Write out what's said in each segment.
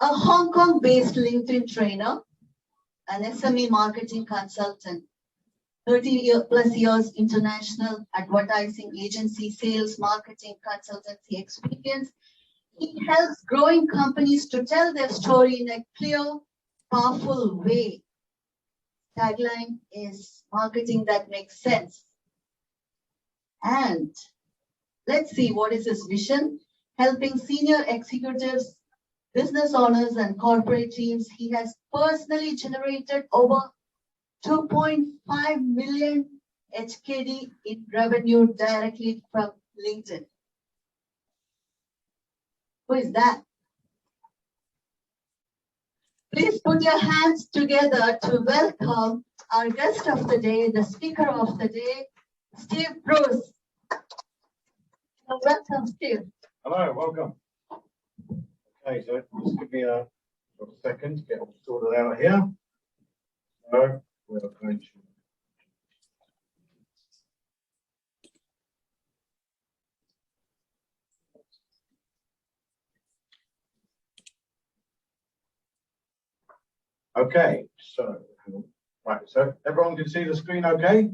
a Hong Kong-based LinkedIn trainer, an SME marketing consultant, 30+ years international advertising agency, sales, marketing, consultancy experience. He helps growing companies to tell their story in a clear, powerful way. Tagline is marketing that makes sense. And let's see what is his vision. Helping senior executives, business owners, and corporate teams. He has personally generated over 2.5 million HKD in revenue directly from LinkedIn. Who is that? Please put your hands together to welcome our guest of the day, the speaker of the day, Steve Bruce. Welcome, Steve. Hello, welcome. Okay, so just give me a second to get all sorted out here. So we're going to. Okay, so right, so everyone can see the screen okay?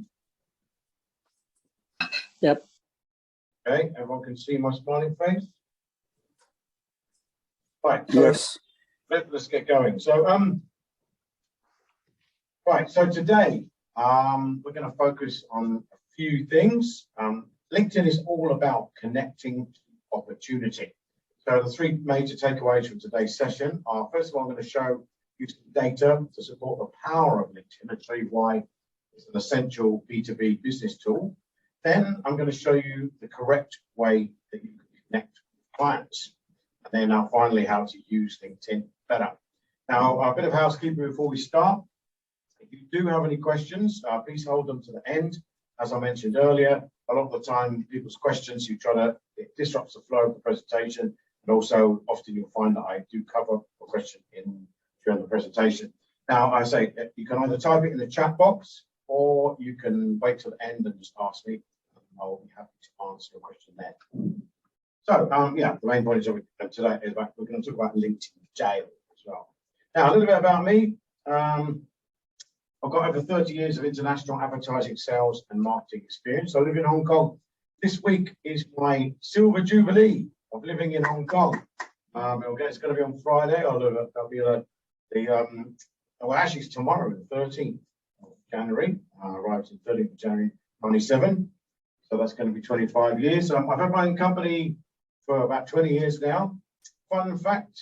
Yep. Okay, everyone can see my smiling face? Right, so Yes. let's get going. So right, so today we're going to focus on a few things. LinkedIn is all about connecting opportunity. So the three major takeaways from today's session are, first of all, I'm going to show you some data to support the power of LinkedIn and show you why it's an essential B2B business tool. Then I'm going to show you the correct way that you can connect with clients. And then finally, how to use LinkedIn better. Now, a bit of housekeeping before we start. If you do have any questions, please hold them to the end. As I mentioned earlier, a lot of the time, people's questions, it disrupts the flow of the presentation. And also, often you'll find that I do cover a question during the presentation. Now, I say you can either type it in the chat box or you can wait till the end and just ask me. I'll be happy to answer your question there. So, yeah, the main point of today is we're going to talk about LinkedIn Jail as well. Now, a little bit about me. I've got over 30 years of international advertising, sales, and marketing experience. I live in Hong Kong. This week is my silver jubilee of living in Hong Kong. It's going to be on Friday. That'll be well, actually, it's tomorrow, the 13th of January. I arrived on 13th of January 97. So that's going to be 25 years. I've had my own company for about 20 years now. Fun fact,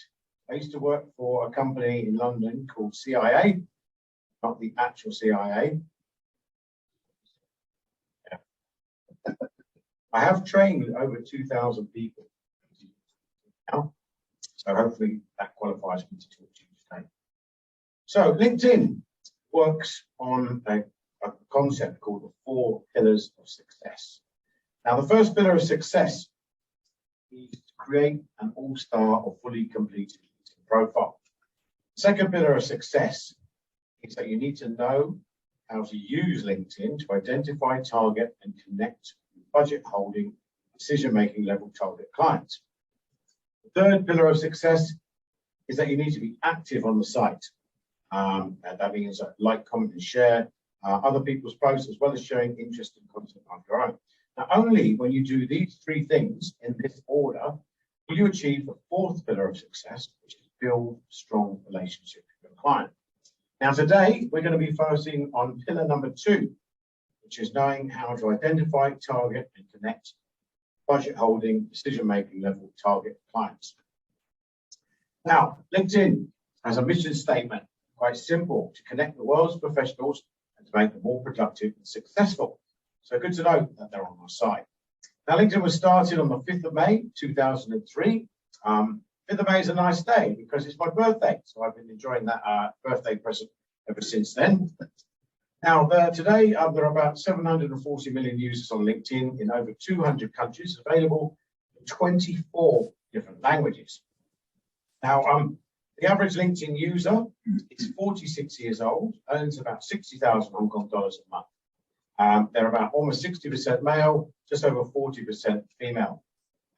I used to work for a company in London called CIA, not the actual CIA. Yeah. I have trained over 2,000 people now, so hopefully that qualifies me to talk to you today. So LinkedIn works on a concept called the 4 pillars of success. Now, the first pillar of success is to create an all-star or fully completed LinkedIn profile. The second pillar of success is that you need to know how to use LinkedIn to identify, target, and connect with budget-holding, decision-making level target clients. The third pillar of success is that you need to be active on the site. And that means like, comment, and share other people's posts, as well as sharing interesting content of your own. Now, only when you do these 3 things in this order will you achieve the 4th pillar of success, which is build strong relationship with your client. Now, today we're going to be focusing on pillar number 2, which is knowing how to identify, target, and connect budget-holding, decision-making level target clients. Now, LinkedIn has a mission statement, quite simple: to connect the world's professionals and to make them more productive and successful. So good to know that they're on our side. Now, LinkedIn was started on the 5th of May, 2003. 5th of May is a nice day because it's my birthday. So I've been enjoying that birthday present ever since then. Now, today, there are about 740 million users on LinkedIn in over 200 countries, available in 24 different languages. Now, the average LinkedIn user is 46 years old, earns about 60,000 Hong Kong dollars a month. They're about almost 60% male, just over 40% female.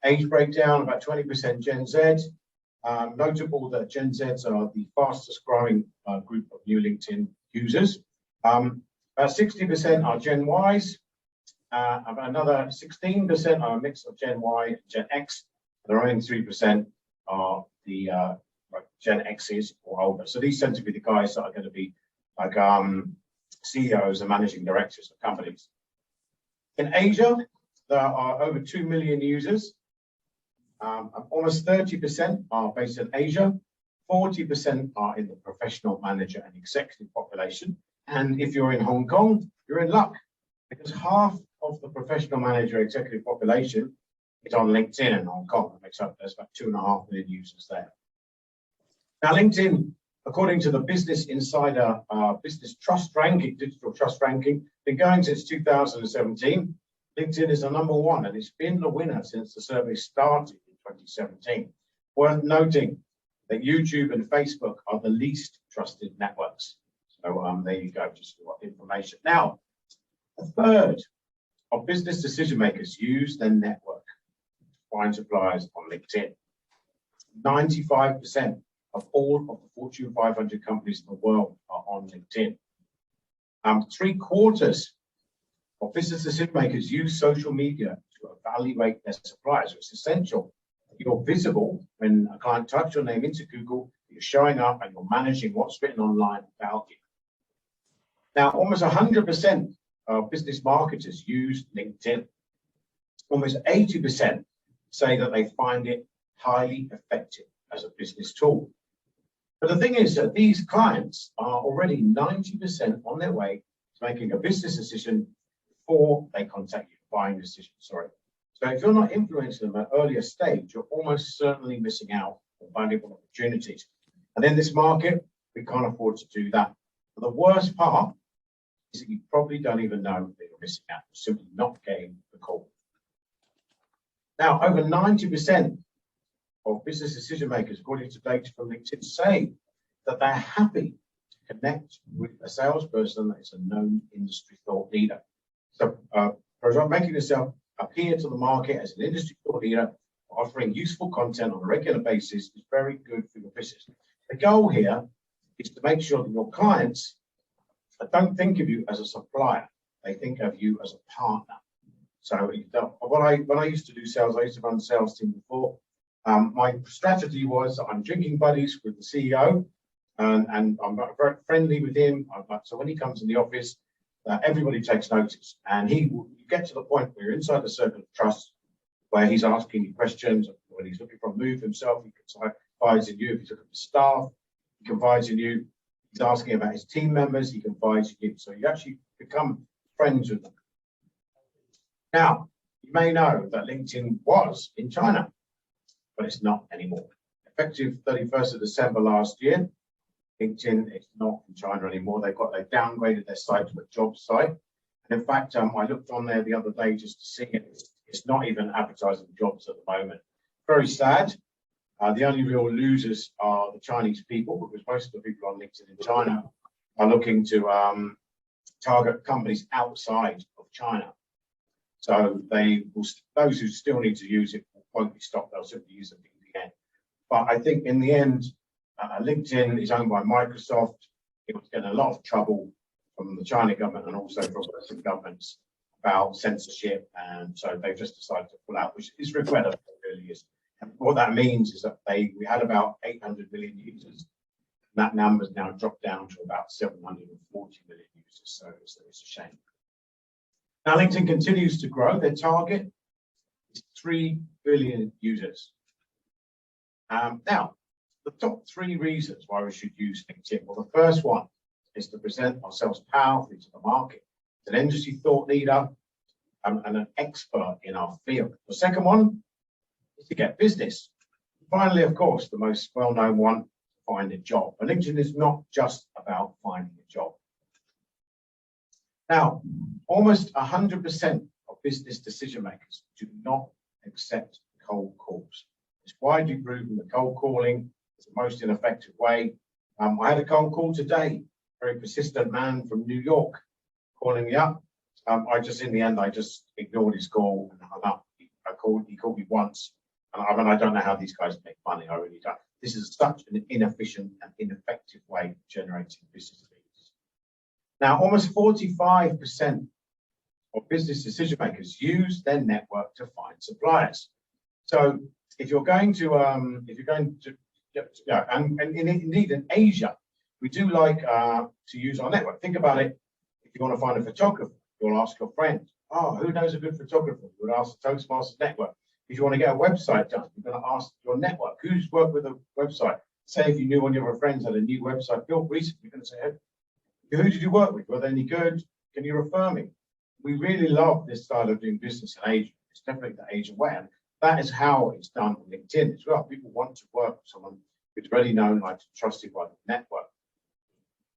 Age breakdown, about 20% Gen Z, Notable that Gen Zs are the fastest growing group of new LinkedIn users. About 60% are Gen Ys, about another 16% are a mix of Gen Y and Gen X. The remaining 3% are the Gen X's or older. So these tend to be the guys that are going to be like CEOs and managing directors of companies. In Asia, there are over 2 million users. Almost 30% are based in Asia. 40% are in the professional manager and executive population. And if you're in Hong Kong, you're in luck, because half of the professional manager executive population is on LinkedIn in Hong Kong. That makes up, there's about 2.5 million users there. Now, LinkedIn, according to the Business Insider Business Trust Ranking, Digital Trust Ranking, been going since 2017. LinkedIn is the #1, and it's been the winner since the survey started in 2017. Worth noting that YouTube and Facebook are the least trusted networks. So there you go, just for information. Now, a third of business decision makers use their network to find suppliers on LinkedIn. 95% of all of the Fortune 500 companies in the world are on LinkedIn. 3/4 of business decision makers use social media to evaluate their suppliers. So it's essential that you're visible when a client types your name into Google, you're showing up and you're managing what's written online about you. Now, almost 100% of business marketers use LinkedIn. Almost 80% say that they find it highly effective as a business tool. But the thing is that these clients are already 90% on their way to making a business decision before they contact you, buying decision, sorry. So if you're not influencing them at an earlier stage, you're almost certainly missing out on valuable opportunities. And in this market, we can't afford to do that. But the worst part is that you probably don't even know that you're missing out. You're simply not getting the call. Now, over 90% of business decision makers, according to data from LinkedIn, say that they're happy to connect with a salesperson that is a known industry thought leader. So, making yourself appear to the market as an industry thought leader, offering useful content on a regular basis is very good for your business. The goal here is to make sure that your clients don't think of you as a supplier; they think of you as a partner. So, when I used to do sales, I used to run the sales team before. My strategy was that I'm drinking buddies with the CEO, and I'm very friendly with him. So when he comes in the office, everybody takes notice, and you get to the point where you're inside the circle of trust, where he's asking you questions. When he's looking for a move himself, he confides in you. If he's looking for staff, he confides in you. He's asking about his team members, he confides in you. So you actually become friends with them. Now, you may know that LinkedIn was in China, but it's not anymore. Effective 31st of December last year, LinkedIn is not in China anymore. They downgraded their site to a job site. And in fact, I looked on there the other day just to see it. It's not even advertising jobs at the moment. Very sad. The only real losers are the Chinese people, because most of the people on LinkedIn in China are looking to target companies outside of China. So those who still need to use it won't be stopped. They'll simply use a VPN. But I think in the end, LinkedIn is owned by Microsoft. It was getting a lot of trouble from the China government and also from Western governments about censorship, and so they've just decided to pull out, which is regrettable. It really is. And what that means is that we had about 800 million users. And that number's now dropped down to about 740 million users. So it's a shame. Now, LinkedIn continues to grow. Their target is 3 billion users. Now, the top 3 reasons why we should use LinkedIn. Well, the first one is to present ourselves powerfully to the market. As an industry thought leader and an expert in our field. The second one is to get business. Finally, of course, the most well-known one, find a job. And LinkedIn is not just about finding a job. Now, almost 100% of business decision makers do not accept cold calls. It's widely proven that cold calling is the most ineffective way. I had a cold call today, very persistent man from New York calling me up. In the end, I just ignored his call and hung up. He called me once. And I don't know how these guys make money. I really don't. this is such an inefficient and ineffective way of generating business leads. Now, almost 45% of business decision makers use their network to find suppliers. So if you're going to, and indeed in Asia, we do like to use our network. Think about it. If you want to find a photographer, you'll ask your friend, oh, who knows a good photographer? You would ask the Toastmasters network. If you want to get a website done, you're going to ask your network, who's worked with a website? Say if you knew one of your friends had a new website built recently, you're going to say, who did you work with? Were they any good? Can you refer me? We really love this style of doing business in Asia. It's definitely the Asian way. And that is how it's done on LinkedIn as well. People want to work with someone who's already known, liked, and trusted by the network.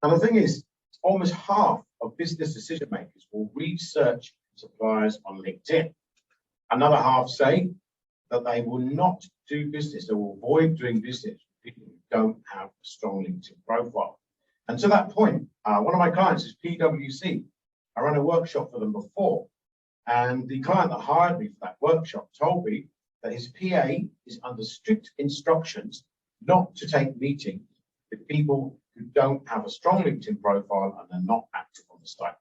And the thing is, almost half of business decision makers will research suppliers on LinkedIn. Another half say that they will not do business, they will avoid doing business with people who don't have a strong LinkedIn profile. And to that point, one of my clients is PwC. I ran a workshop for them before, and the client that hired me for that workshop told me that his PA is under strict instructions not to take meetings with people who don't have a strong LinkedIn profile and are not active on the site.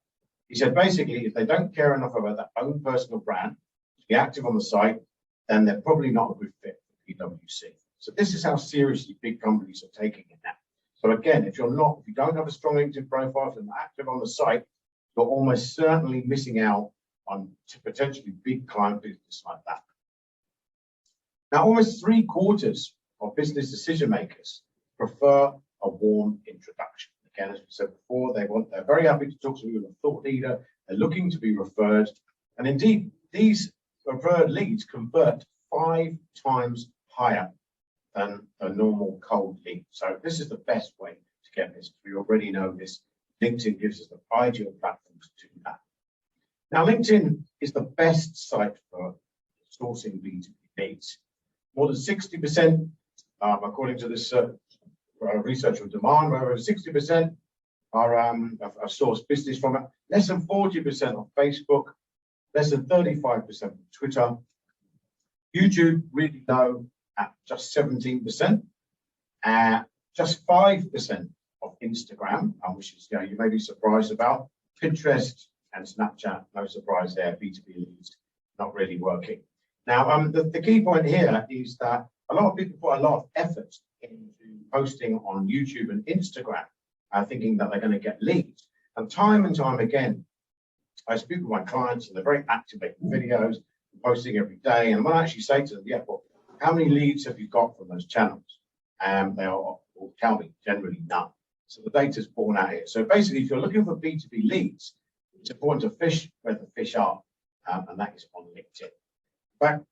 He said basically, if they don't care enough about their own personal brand to be active on the site, then they're probably not a good fit for PwC. So this is how seriously big companies are taking it now. So again, if you don't have a strong LinkedIn profile, if you're not active on the site, you're almost certainly missing out on potentially big client business like that. Now, almost 3/4 of business decision makers prefer a warm introduction. Again, as we said before, they're very happy to talk to you with a thought leader. They're looking to be referred, and indeed, these referred leads convert 5 times higher than a normal cold lead. So this is the best way to get this. We already know this. LinkedIn gives us the ideal platform to do that. Now, LinkedIn is the best site for sourcing B2B leads. More than 60%, according to this research of demand, where over 60% are sourced business from it. Less than 40% on Facebook, less than 35% on Twitter. YouTube really low at just 17%, just 5% of Instagram, which is you may be surprised about. Pinterest and Snapchat, no surprise there. B2B leads not really working. Now, the key point here is that a lot of people put a lot of effort into posting on YouTube and Instagram, thinking that they're going to get leads. And time again, I speak with my clients, and they're very active making videos, posting every day. And when I actually say to them, yeah, well, how many leads have you got from those channels? They'll tell me generally none. So the data's borne out here. So basically, if you're looking for B2B leads, it's important to fish where the fish are, and that is on LinkedIn. But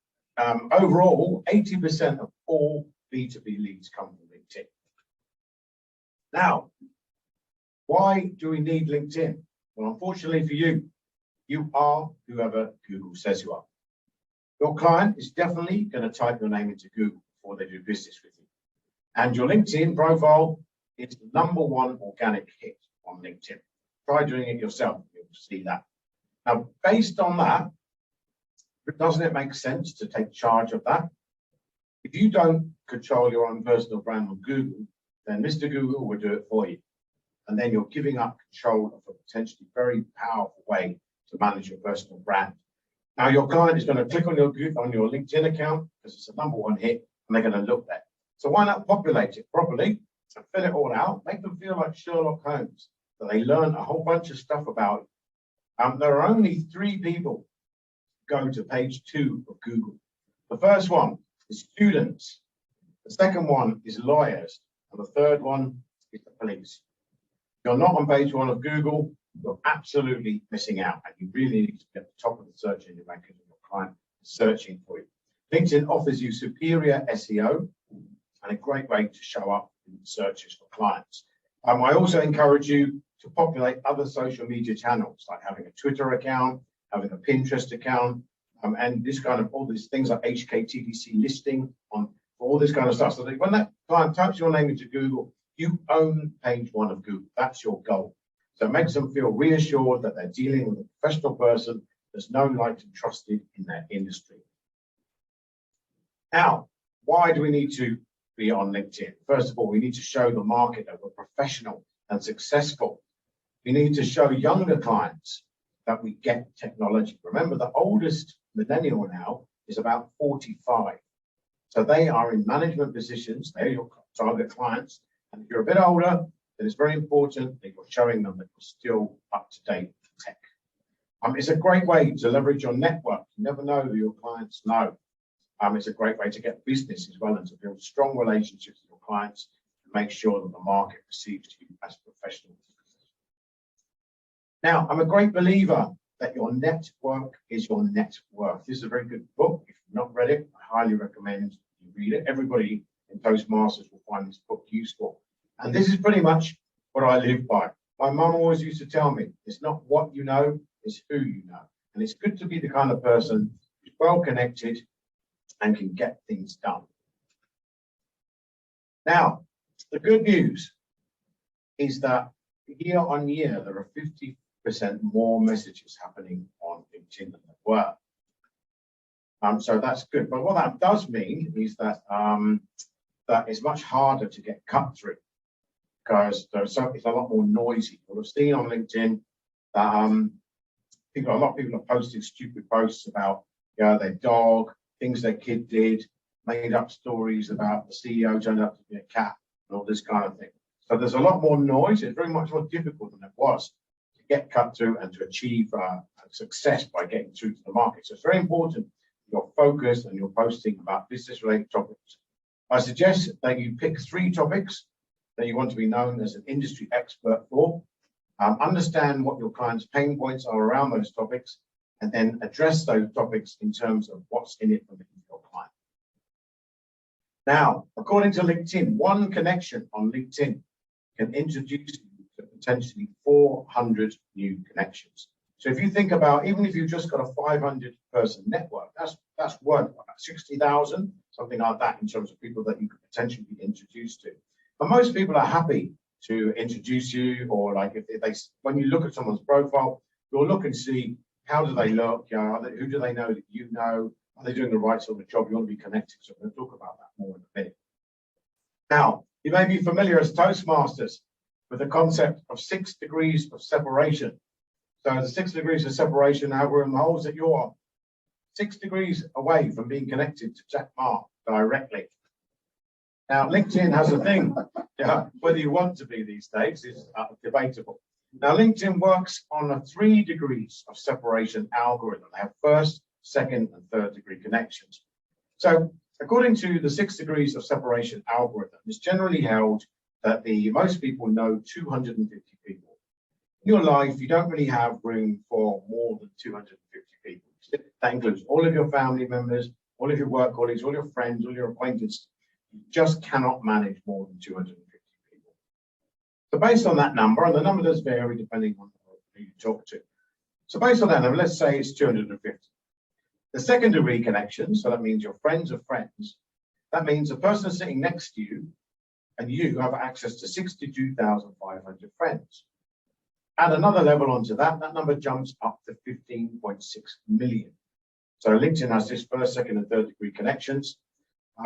overall, 80% of all B2B leads come from LinkedIn. Now, why do we need LinkedIn? Well, unfortunately for you, you are whoever Google says you are. Your client is definitely going to type your name into Google before they do business with you. And your LinkedIn profile is the #1 organic hit on LinkedIn. Try doing it yourself, you'll see that. Now, based on that, doesn't it make sense to take charge of that? If you don't control your own personal brand on Google, then Mr. Google will do it for you. And then you're giving up control of a potentially very powerful way to manage your personal brand. Now, your client is going to click on your LinkedIn account because it's a #1 hit, and they're going to look there. So why not populate it properly and fill it all out? Make them feel like Sherlock Holmes, that they learn a whole bunch of stuff about it. There are only 3 people who go to page 2 of Google. The first one is students. The second one is lawyers. And the third one is the police. If you're not on page 1 of Google, you're absolutely missing out. And you really need to be at the top of the search engine rankings when your client is searching for you. LinkedIn offers you superior SEO and a great way to show up in searches for clients. I also encourage you to populate other social media channels, like having a Twitter account, having a Pinterest account, and this kind of all these things like HKTDC listing on all this kind of stuff. So that when that client types your name into Google, you own page 1 of Google. That's your goal. So it makes them feel reassured that they're dealing with a professional person that's known, liked, and trusted in their industry. Now, why do we need to be on LinkedIn? First of all, we need to show the market that we're professional and successful. We need to show younger clients that we get technology. Remember, the oldest millennial now is about 45. So they are in management positions. They're your target clients. And if you're a bit older, then it's very important that you're showing them that you're still up to date with tech. It's a great way to leverage your network. You never know who your clients know. It's a great way to get business as well and to build strong relationships with your clients and make sure that the market perceives you as professional. Now, I'm a great believer that your network is your net worth. This is a very good book. If you've not read it, I highly recommend you read it. Everybody in Toastmasters will find this book useful. And this is pretty much what I live by. My mum always used to tell me, it's not what you know, it's who you know. And it's good to be the kind of person who's well connected and can get things done. Now, the good news is that year on year, there are 50% more messages happening on LinkedIn than there were. So that's good. But what that does mean is that that it's much harder to get cut through because it's a lot more noisy. You'll have seen on LinkedIn that a lot of people are posting stupid posts about their dog, things their kid did, made up stories about the CEO turned out to be a cat and all this kind of thing. So there's a lot more noise. It's very much more difficult than it was to get cut through and to achieve success by getting through to the market. So it's very important you're focused and you're posting about business-related topics. I suggest that you pick 3 topics that you want to be known as an industry expert for. Understand what your clients' pain points are around those topics, and then address those topics in terms of what's in it for your client. Now, according to LinkedIn, one connection on LinkedIn can introduce you to potentially 400 new connections. So if you think about, even if you've just got a 500-person network, that's worth about 60,000, something like that, in terms of people that you could potentially be introduced to. But most people are happy to introduce you, or like if they, when you look at someone's profile, you'll look and see how do they look, who do they know that you know, are they doing the right sort of job? You want to be connected. So we're going to talk about that more in a minute. Now, you may be familiar as Toastmasters with the concept of 6 degrees of separation. So the 6 degrees of separation algorithm holds that you're 6 degrees away from being connected to Jack Ma directly. Now, LinkedIn has a thing, whether you want to be these days is debatable. Now, LinkedIn works on a 3 degrees of separation algorithm. They have first, second, and third degree connections. So according to the 6 degrees of separation algorithm, it's generally held that most people know 250 people. In your life, you don't really have room for more than 250 people. That includes all of your family members, all of your work colleagues, all your friends, all your acquaintances. You just cannot manage more than 250 people. So based on that number, and the number does vary depending on who you talk to. So based on that number, let's say it's 250. The second degree connection, so that means your friends of friends, that means the person sitting next to you and you have access to 62,500 friends. Add another level onto that, that number jumps up to 15.6 million. So LinkedIn has this first, second, and third degree connections.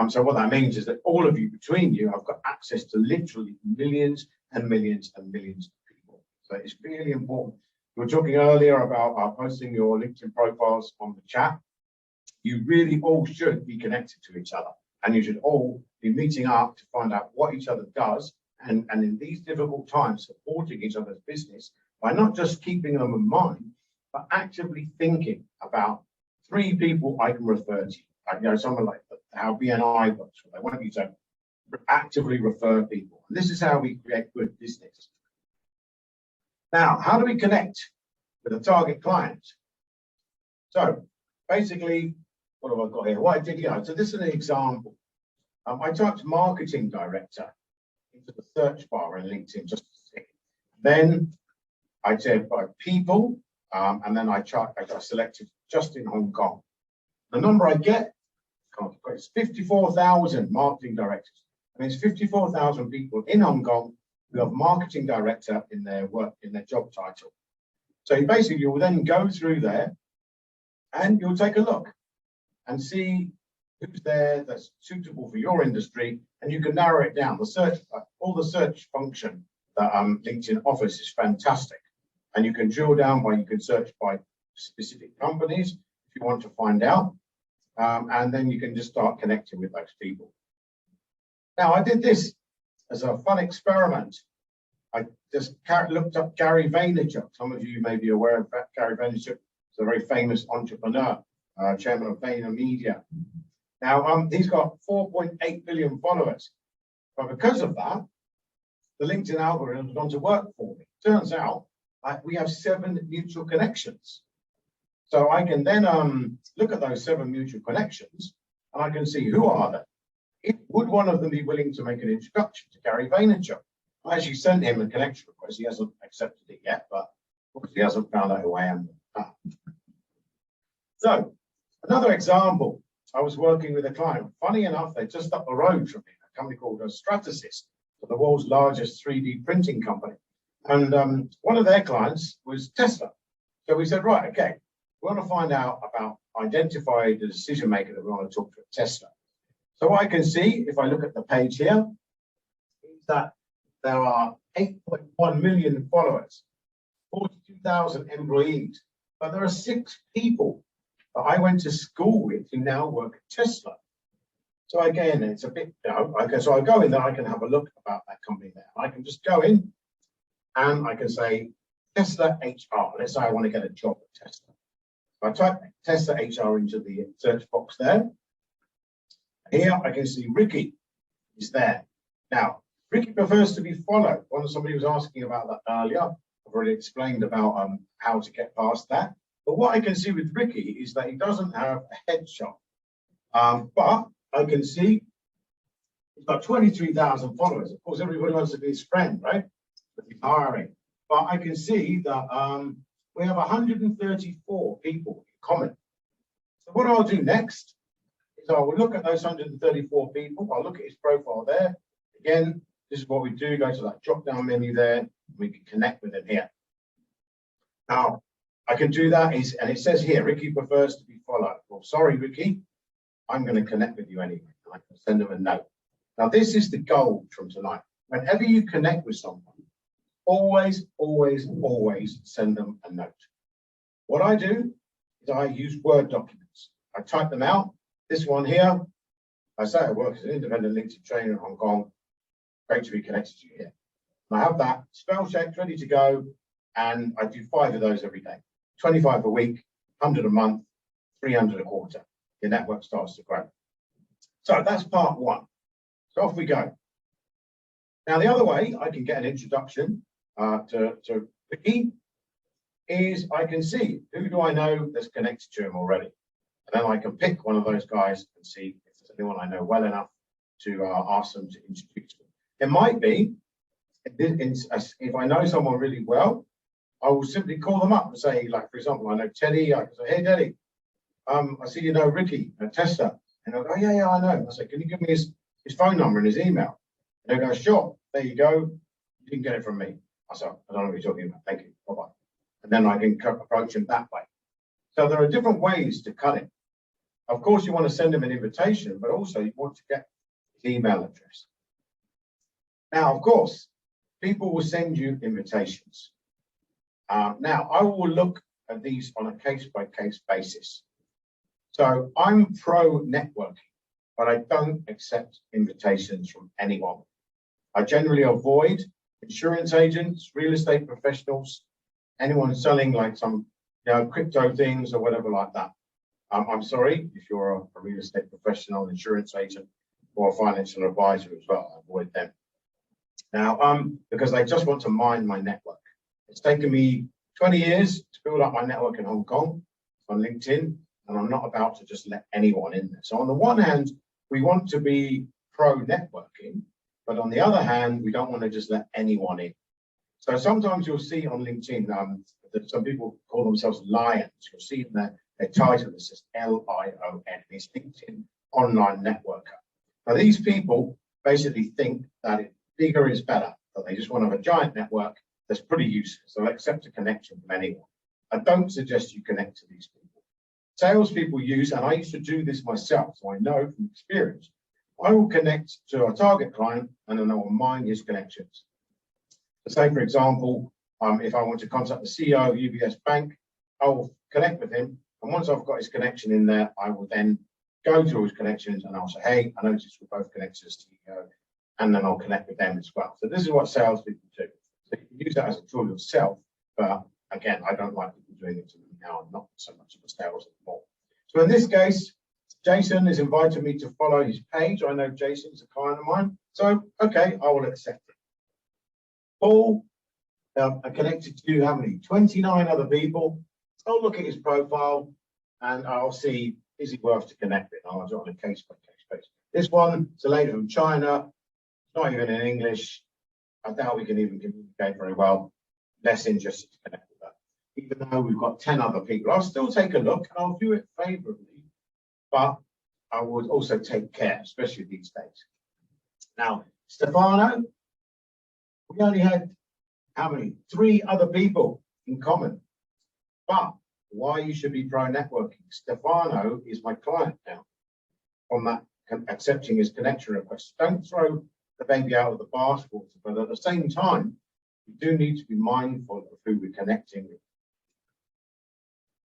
So what that means is that all of you between you have got access to literally millions and millions and millions of people. So it's really important. We were talking earlier about posting your LinkedIn profiles on the chat. You really all should be connected to each other, and you should all be meeting up to find out what each other does, and in these difficult times, supporting each other's business by not just keeping them in mind, but actively thinking about 3 people I can refer to. Someone like how BNI works, they want you to actively refer people. And this is how we create good business. Now, how do we connect with a target client? So basically, what have I got here? What I did here, so this is an example. I typed marketing director into the search bar in LinkedIn just a second. Then I said by people, and then I selected just in Hong Kong. The number I get is 54,000 marketing directors. That means 54,000 people in Hong Kong who have marketing director in their work, in their job title. So you'll then go through there and you'll take a look and see who's there that's suitable for your industry, and you can narrow it down. The search, all the search function that LinkedIn offers is fantastic. And you can drill down you can search by specific companies if you want to find out. And then you can just start connecting with those people. Now, I did this as a fun experiment. I just looked up Gary Vaynerchuk. Some of you may be aware of that. Gary Vaynerchuk is a very famous entrepreneur, chairman of VaynerMedia. Now, he's got 4.8 million followers. But because of that, the LinkedIn algorithm has gone to work for me. Turns out we have 7 mutual connections. So I can then look at those 7 mutual connections, and I can see who are they. Would one of them be willing to make an introduction to Gary Vaynerchuk? I actually sent him a connection request. He hasn't accepted it yet, but he hasn't found out who I am. So another example, I was working with a client. Funny enough, they're just up the road from me, a company called Stratasys, the world's largest 3D printing company. And one of their clients was Tesla. So we said, right, okay, we want to find out about, identify the decision maker that we want to talk to at Tesla. So what I can see, if I look at the page here, is that there are 8.1 million followers, 42,000 employees, but there are 6 people that I went to school with who now work at Tesla. So again, it's a bit, so I go in there, I can have a look about that company there. I can just go in and I can say Tesla HR. Let's say I want to get a job at Tesla. So I type Tesla HR into the search box there. Here I can see Ricky is there. Now, Ricky prefers to be followed. Somebody was asking about that earlier. I've already explained about how to get past that. But what I can see with Ricky is that he doesn't have a headshot. But I can see he's got 23,000 followers. Of course, everybody wants to be his friend, right? But he's hiring. But I can see that we have 134 people in common. So what I'll do next is I will look at those 134 people. I'll look at his profile there. Again, this is what we do. Go to that drop-down menu there. We can connect with him here. Now, I can do that, and it says here, Ricky prefers to be followed. Well, sorry, Ricky, I'm going to connect with you anyway. I can send him a note. Now, this is the goal from tonight. Whenever you connect with someone, always, always, always send them a note. What I do is I use Word documents. I type them out. This one here, I say I work as an independent LinkedIn trainer in Hong Kong. Great to be connected to you here. And I have that spell checked, ready to go, and I do 5 of those every day. 25 a week, 100 a month, 300 a quarter. Your network starts to grow. So that's part 1. So off we go. Now, the other way I can get an introduction to Ricky is I can see who do I know that's connected to him already. And then I can pick one of those guys and see if there's anyone I know well enough to ask them to introduce them. It might be, if I know someone really well, I will simply call them up and say, like, for example, I know Teddy. I can say, hey, Teddy, I see you know Ricky at Tesla. And they'll go, yeah, I know. I say, can you give me his phone number and his email? And they'll go, sure, there you go. You can get it from me. I say, I don't know what you're talking about. Thank you. Bye-bye. And then I can approach him that way. So there are different ways to cut it. Of course, you want to send him an invitation, but also you want to get his email address. Now, of course, people will send you invitations. Now, I will look at these on a case-by-case basis. So I'm pro networking, but I don't accept invitations from anyone. I generally avoid insurance agents, real estate professionals, anyone selling like some crypto things or whatever like that. I'm sorry if you're a real estate professional, insurance agent, or a financial advisor as well. I avoid them. Now, because they just want to mine my network. It's taken me 20 years to build up my network in Hong Kong on LinkedIn, and I'm not about to just let anyone in there. So on the one hand, we want to be pro networking, but on the other hand, we don't want to just let anyone in. So sometimes you'll see on LinkedIn that some people call themselves lions. You'll see in their title that says LION. It's LinkedIn Online Networker. Now these people basically think that bigger is better, that they just want to have a giant network that's pretty useless. They'll accept a connection from anyone. I don't suggest you connect to these people. salespeople use, and I used to do this myself, so I know from experience, I will connect to a target client and then I will mine his connections. So say, for example, if I want to contact the CEO of UBS Bank, I will connect with him. And once I've got his connection in there, I will then go to all his connections and I'll say, hey, I noticed we're both connected to the CEO, and then I'll connect with them as well. So this is what salespeople do. So you can use that as a tool yourself, but again, I don't like people doing it to me now. I'm not so much of a sales anymore. So in this case, Jason has invited me to follow his page. I know Jason is a client of mine. So, okay, I will accept it. Paul, I connected to how many? 29 other people. I'll look at his profile and I'll see, is he worth to connect with? I'll do it on a case by case basis. This one, it's a lady from China, not even in English. I doubt we can even communicate very well. Less interested to connect with her. Even though we've got 10 other people, I'll still take a look and I'll view it favorably. But I would also take care, especially these days. Now, Stefano, we only had how many? 3 other people in common. But why you should be pro networking? Stefano is my client now on that accepting his connection request. Don't throw the baby out of the bathwater, but at the same time, you do need to be mindful of who we're connecting with.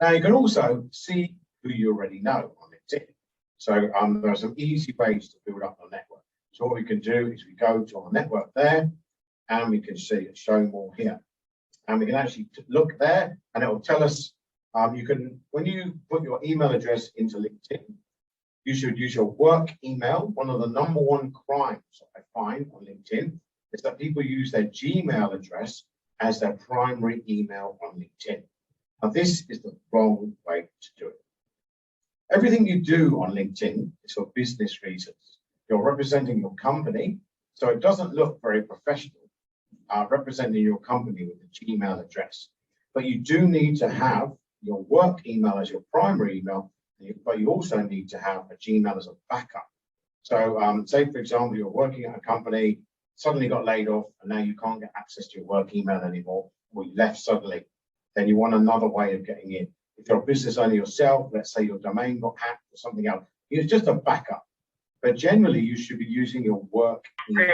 Now, you can also see who you already know on LinkedIn. So there are some easy ways to build up a network. So what we can do is we go to our network there, and we can see it show more here. And we can actually look there, and it will tell us, you can, when you put your email address into LinkedIn, you should use your work email. One of the #1 crimes I find on LinkedIn is that people use their Gmail address as their primary email on LinkedIn. Now, this is the wrong way to do it. Everything you do on LinkedIn is for business reasons. You're representing your company, so it doesn't look very professional, representing your company with a Gmail address. But you do need to have your work email as your primary email, but you also need to have a Gmail as a backup. So say, for example, you're working at a company, suddenly got laid off, and now you can't get access to your work email anymore, or you left suddenly, then you want another way of getting in. If you're a business owner yourself, let's say your domain got hacked or something else, it's just a backup. But generally, you should be using your work email.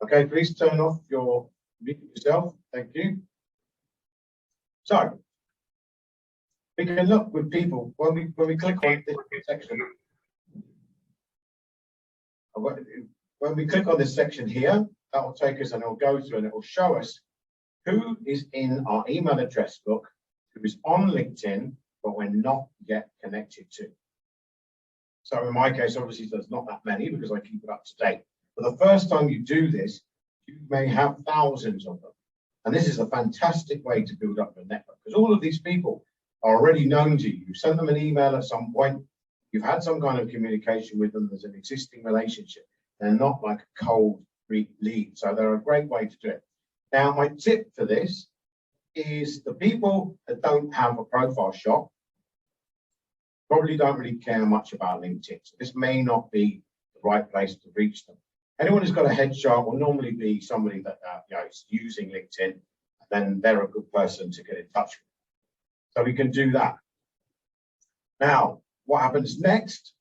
Okay, please turn off your mute yourself. Thank you. So we can look with people when we click on this section. When we click on this section here, that will take us and it will go through and it will show us who is in our email address book, who is on LinkedIn, but we're not yet connected to. So in my case, obviously, there's not that many because I keep it up to date. But the first time you do this, you may have thousands of them. And this is a fantastic way to build up your network because all of these people are already known to you. You sent them an email at some point. You've had some kind of communication with them. There's an existing relationship. They're not like a cold lead. So they're a great way to do it. Now, my tip for this is the people that don't have a profile shot probably don't really care much about LinkedIn. So this may not be the right place to reach them. Anyone who's got a headshot will normally be somebody that is using LinkedIn, and then they're a good person to get in touch with. So we can do that. Now, what happens next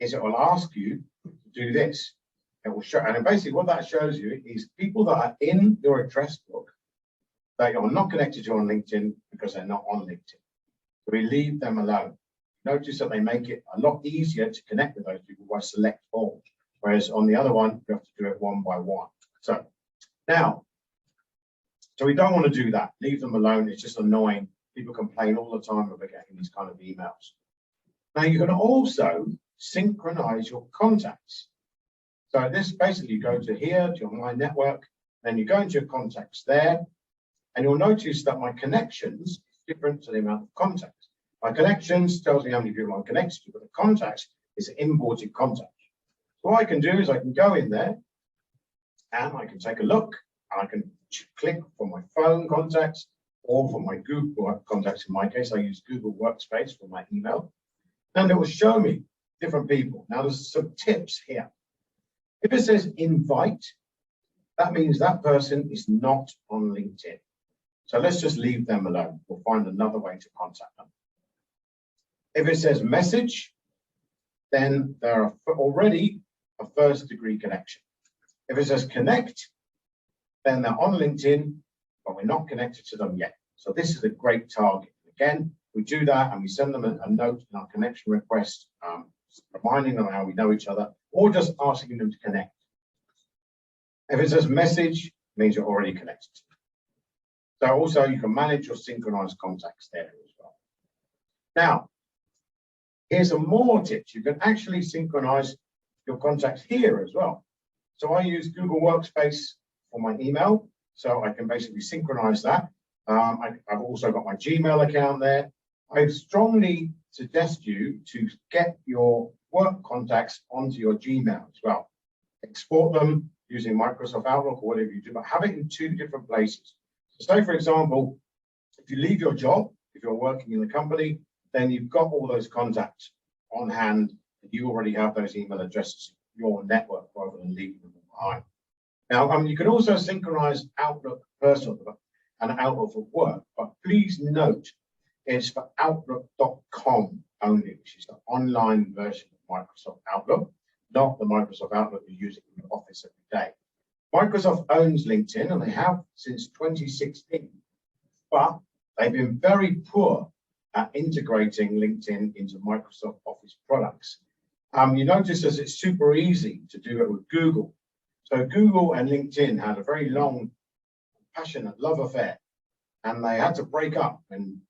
is it will ask you to do this. It will show, and basically what that shows you is people that are in your address book that you're not connected to on LinkedIn because they're not on LinkedIn. So we leave them alone. Notice that they make it a lot easier to connect with those people by select all, whereas on the other one, you have to do it one by one. So now, so we don't want to do that. Leave them alone. It's just annoying. People complain all the time about getting these kind of emails. Now you can also synchronize your contacts. So this basically, you go to here, to your My Network, then you go into your contacts there, and you'll notice that my connections is different to the amount of contacts. My connections tells me how many people I'm connected to, but the contacts is an imported contact. So what I can do is I can go in there, and I can take a look, and I can click for my phone contacts, or for my Google contacts. In my case, I use Google Workspace for my email, and it will show me different people. Now, there's some tips here. If it says invite, that means that person is not on LinkedIn. So let's just leave them alone. We'll find another way to contact them. If it says message, then they're already a first-degree connection. If it says connect, then they're on LinkedIn, but we're not connected to them yet. So this is a great target. Again, we do that and we send them a note in our connection request, reminding them how we know each other, or just asking them to connect. If it says message, it means you're already connected. So also you can manage your synchronized contacts there as well. Now, here's some more tips. You can actually synchronize your contacts here as well. So I use Google Workspace for my email, so I can basically synchronize that. I've also got my Gmail account there. I strongly suggest you to get your work contacts onto your Gmail as well. Export them using Microsoft Outlook or whatever you do, but have it in 2 different places. So say, for example, if you leave your job, if you're working in the company, then you've got all those contacts on hand, and you already have those email addresses in your network rather than leaving them behind. Now, you can also synchronize Outlook personal and Outlook for work, but please note it's for Outlook.com only, which is the online version of Microsoft Outlook, not the Microsoft Outlook you're using in your office every day. Microsoft owns LinkedIn, and they have since 2016, but they've been very poor at integrating LinkedIn into Microsoft Office products. You notice that it's super easy to do it with Google. So Google and LinkedIn had a very long, passionate love affair, and they had to break up when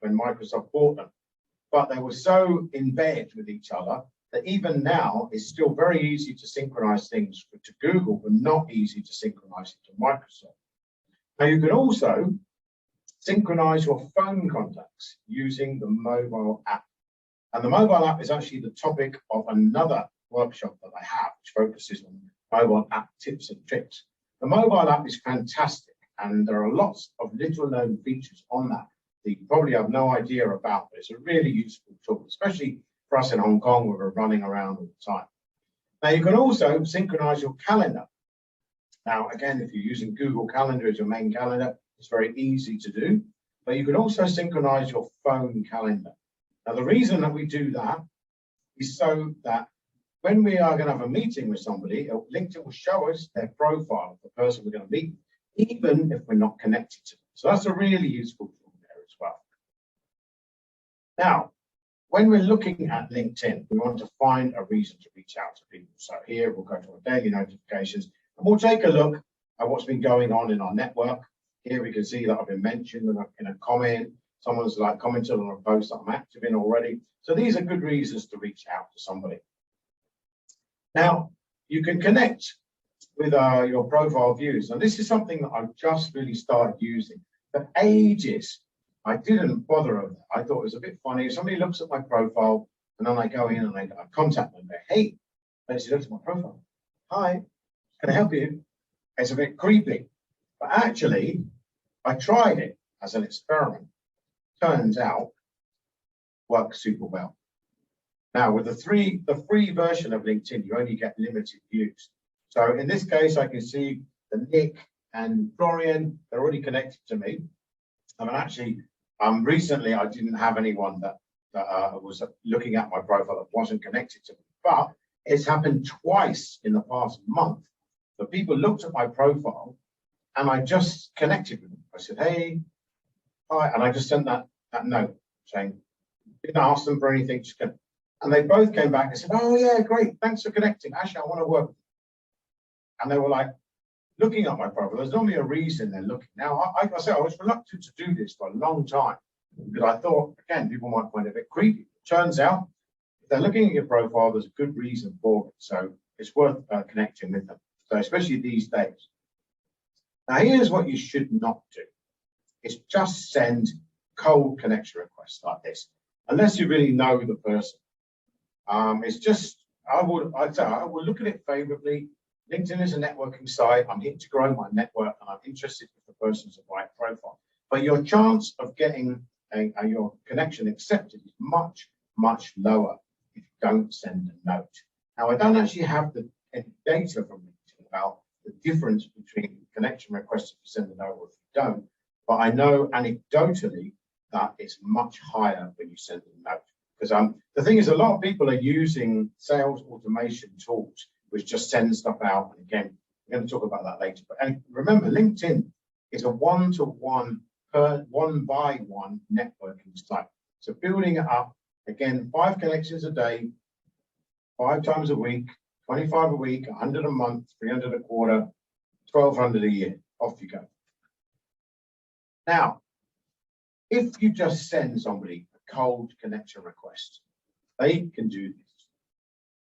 Microsoft bought them. But they were so in bed with each other that even now it's still very easy to synchronize things to Google, but not easy to synchronize it to Microsoft. Now you can also synchronize your phone contacts using the mobile app. And the mobile app is actually the topic of another workshop that I have, which focuses on mobile app tips and tricks. The mobile app is fantastic, and there are lots of little known features on that you probably have no idea about, but it's a really useful tool, especially for us in Hong Kong where we're running around all the time. Now you can also synchronize your calendar. Now, again, if you're using Google Calendar as your main calendar, it's very easy to do, but you can also synchronize your phone calendar. Now, the reason that we do that is so that when we are going to have a meeting with somebody, LinkedIn will show us their profile of the person we're going to meet, even if we're not connected to them. So that's a really useful tool there as well. Now, when we're looking at LinkedIn, we want to find a reason to reach out to people. So here we'll go to our daily notifications, and we'll take a look at what's been going on in our network. Here we can see that I've been mentioned in a comment. Someone's like commented on a post that I'm active in already. So these are good reasons to reach out to somebody. Now, you can connect with your profile views. And this is something that I've just really started using. For ages, I didn't bother with it. I thought it was a bit funny. If somebody looks at my profile and then I go in and I contact them, hey, and she looks at my profile. Hi, can I help you? It's a bit creepy. But actually, I tried it as an experiment. Turns out, works super well. Now, with the free version of LinkedIn, you only get limited views. So in this case, I can see that Nick and Florian, they're already connected to me. I mean, actually, recently I didn't have anyone that was looking at my profile that wasn't connected to me. But it's happened twice in the past month. So people looked at my profile and I just connected with them. I said, hey, hi, and I just sent that note saying, didn't ask them for anything, just connect. And they both came back and said, oh yeah, great, thanks for connecting. Actually, I want to work with you. And they were like, looking at my profile, there's normally a reason they're looking. Now, I said, I was reluctant to do this for a long time because I thought, again, people might find it a bit creepy. It turns out, if they're looking at your profile, there's a good reason for it. So it's worth connecting with them. So especially these days. Now, here's what you should not do. Is just send cold connection requests like this, unless you really know the person. It's just, I would look at it favorably. LinkedIn is a networking site. I'm here to grow my network, and I'm interested if the person's the right profile. But your chance of getting your connection accepted is much, much lower if you don't send a note. Now, I don't actually have any data from LinkedIn about the difference between connection requests if you send a note or if you don't. but I know anecdotally that it's much higher when you send a note. Because the thing is, a lot of people are using sales automation tools, which just send stuff out. And again, we're going to talk about that later. But and remember, LinkedIn is a one-to-one, one-by-one networking site. So building it up, again, 5 connections a day, 5 times a week, 25 a week, 100 a month, 300 a quarter, 1,200 a year. Off you go. Now, if you just send somebody a cold connection request, they can do this.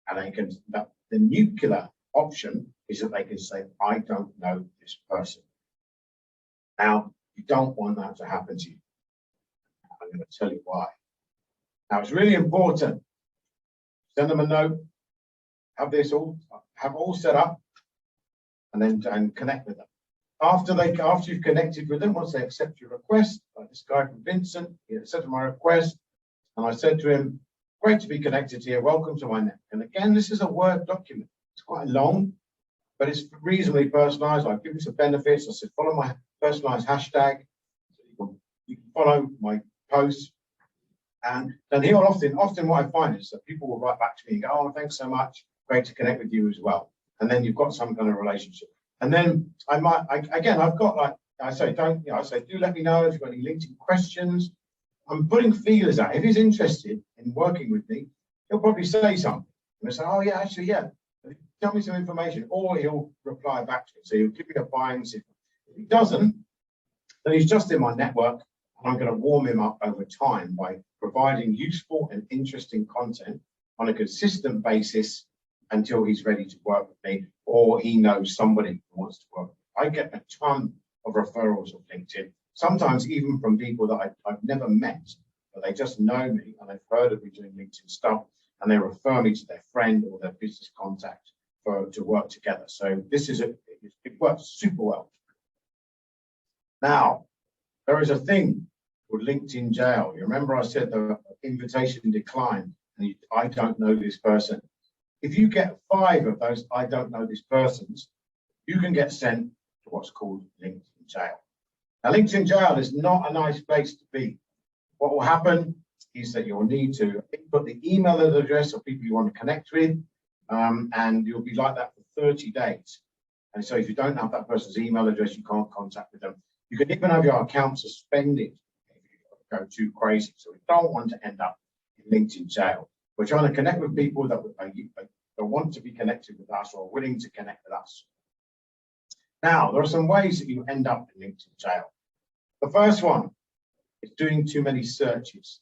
And they can, the nuclear option is that they can say, I don't know this person. Now, you don't want that to happen to you. I'm going to tell you why. Now, it's really important. Send them a note, have all set up, and then connect with them. After you've connected with them, once they accept your request, like this guy from Vincent, he accepted my request, and I said to him, great to be connected here, welcome to my network. And again, this is a Word document. It's quite long, but it's reasonably personalized. I've given some benefits. I said, follow my personalized hashtag. You can follow my posts. And then he'll often what I find is that people will write back to me and go, oh, thanks so much. Great to connect with you as well. And then you've got some kind of relationship. And then I've got like, I say, do let me know if you've got any LinkedIn questions. I'm putting feelers out. If he's interested in working with me, he'll probably say something. And I say, oh yeah, actually, yeah. Tell me some information, or he'll reply back to it. So he'll give me a buying signal. If he doesn't, then he's just in my network, and I'm going to warm him up over time by providing useful and interesting content on a consistent basis until he's ready to work with me, or he knows somebody who wants to work with me. I get a ton of referrals on LinkedIn, sometimes even from people that I've never met, but they just know me and they've heard of me doing LinkedIn stuff, and they refer me to their friend or their business contact to work together. So this is it works super well. Now, there is a thing called LinkedIn jail. You remember I said the invitation declined, and I don't know this person. If you get 5 of those I don't know this persons, you can get sent to what's called LinkedIn jail. Now, LinkedIn jail is not a nice place to be. What will happen is that you'll need to input the email address of people you want to connect with, and you'll be like that for 30 days. And so if you don't have that person's email address, you can't contact with them. You can even have your account suspended if you go too crazy. So we don't want to end up in LinkedIn jail. We're trying to connect with people that want to be connected with us or are willing to connect with us. Now, there are some ways that you end up in LinkedIn jail. The first one is doing too many searches.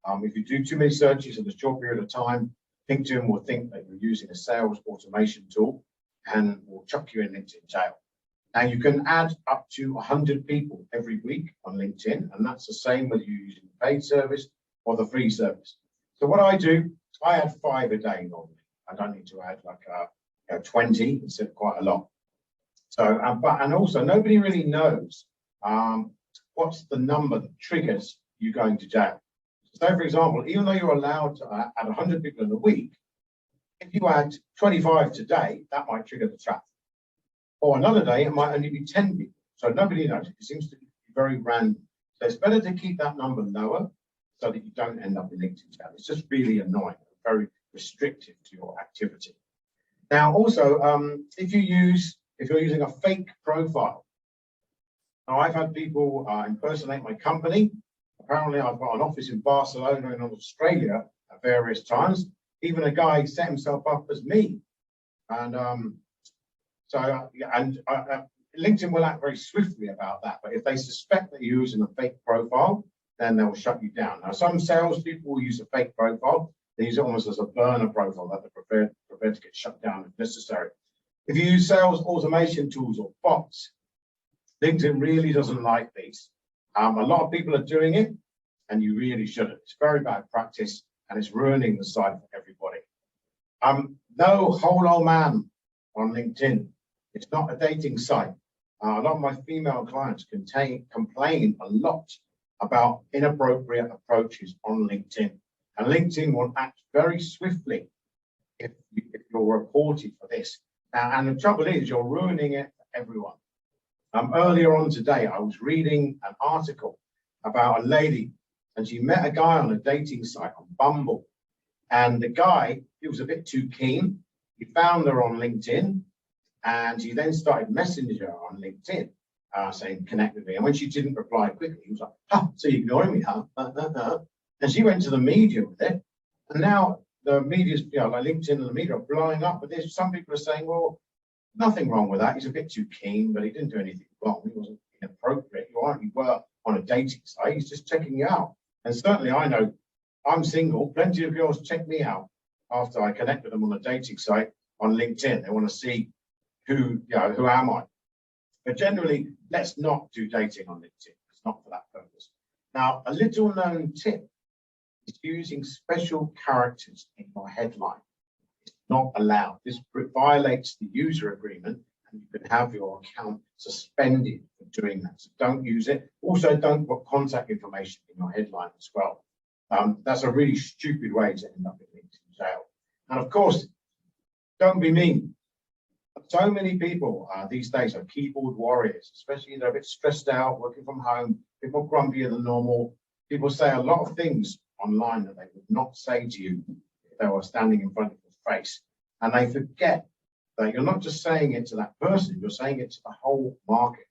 If you do too many searches in a short period of time, LinkedIn will think that you're using a sales automation tool and will chuck you in LinkedIn jail. Now, you can add up to 100 people every week on LinkedIn, and that's the same whether you're using the paid service or the free service. So what I do, I add 5 a day normally. I don't need to add like 20 instead of quite a lot. So, and also nobody really knows what's the number that triggers you going to jail. So, for example, even though you're allowed to add 100 people in a week, if you add 25 today, that might trigger the trap. Or another day, it might only be 10 people. So nobody knows. It seems to be very random. So it's better to keep that number lower so that you don't end up in LinkedIn jail. It's just really annoying, very restrictive to your activity. Now, also, if you're using a fake profile. Now, I've had people impersonate my company. Apparently, I've got an office in Barcelona and Australia at various times. Even a guy set himself up as me. And LinkedIn will act very swiftly about that. But if they suspect that you're using a fake profile, then they'll shut you down. Now, some salespeople will use a fake profile. They use it almost as a burner profile that they're prepared to get shut down if necessary. If you use sales automation tools or bots, LinkedIn really doesn't like these. A lot of people are doing it, and you really shouldn't. It's very bad practice, and it's ruining the site for everybody. No whole old man on LinkedIn. It's not a dating site. A lot of my female clients complain a lot about inappropriate approaches on LinkedIn. And LinkedIn will act very swiftly if you're reported for this. And the trouble is, you're ruining it for everyone. Earlier on today, I was reading an article about a lady, and she met a guy on a dating site on Bumble. And the guy, he was a bit too keen. He found her on LinkedIn, and he then started messaging her on LinkedIn, saying, connect with me. And when she didn't reply quickly, he was like, so you're ignoring me, huh? And she went to the media with it. And now the media's, like LinkedIn and the media are blowing up with this. Some people are saying, well, nothing wrong with that. He's a bit too keen, but he didn't do anything wrong. He wasn't inappropriate. You were on a dating site. He's just checking you out. And certainly I know I'm single. Plenty of girls check me out after I connect with them on a dating site on LinkedIn. They want to see who am I? But generally, let's not do dating on LinkedIn. It's not for that purpose. Now, a little known tip is using special characters in your headline. It's not allowed. This violates the user agreement, and you can have your account suspended for doing that. So don't use it. Also, don't put contact information in your headline as well. That's a really stupid way to end up in LinkedIn jail. And of course, don't be mean. So many people these days are keyboard warriors, especially they're a bit stressed out, working from home, people grumpier than normal. People say a lot of things online that they would not say to you if they were standing in front of your face. And they forget that you're not just saying it to that person, you're saying it to the whole market.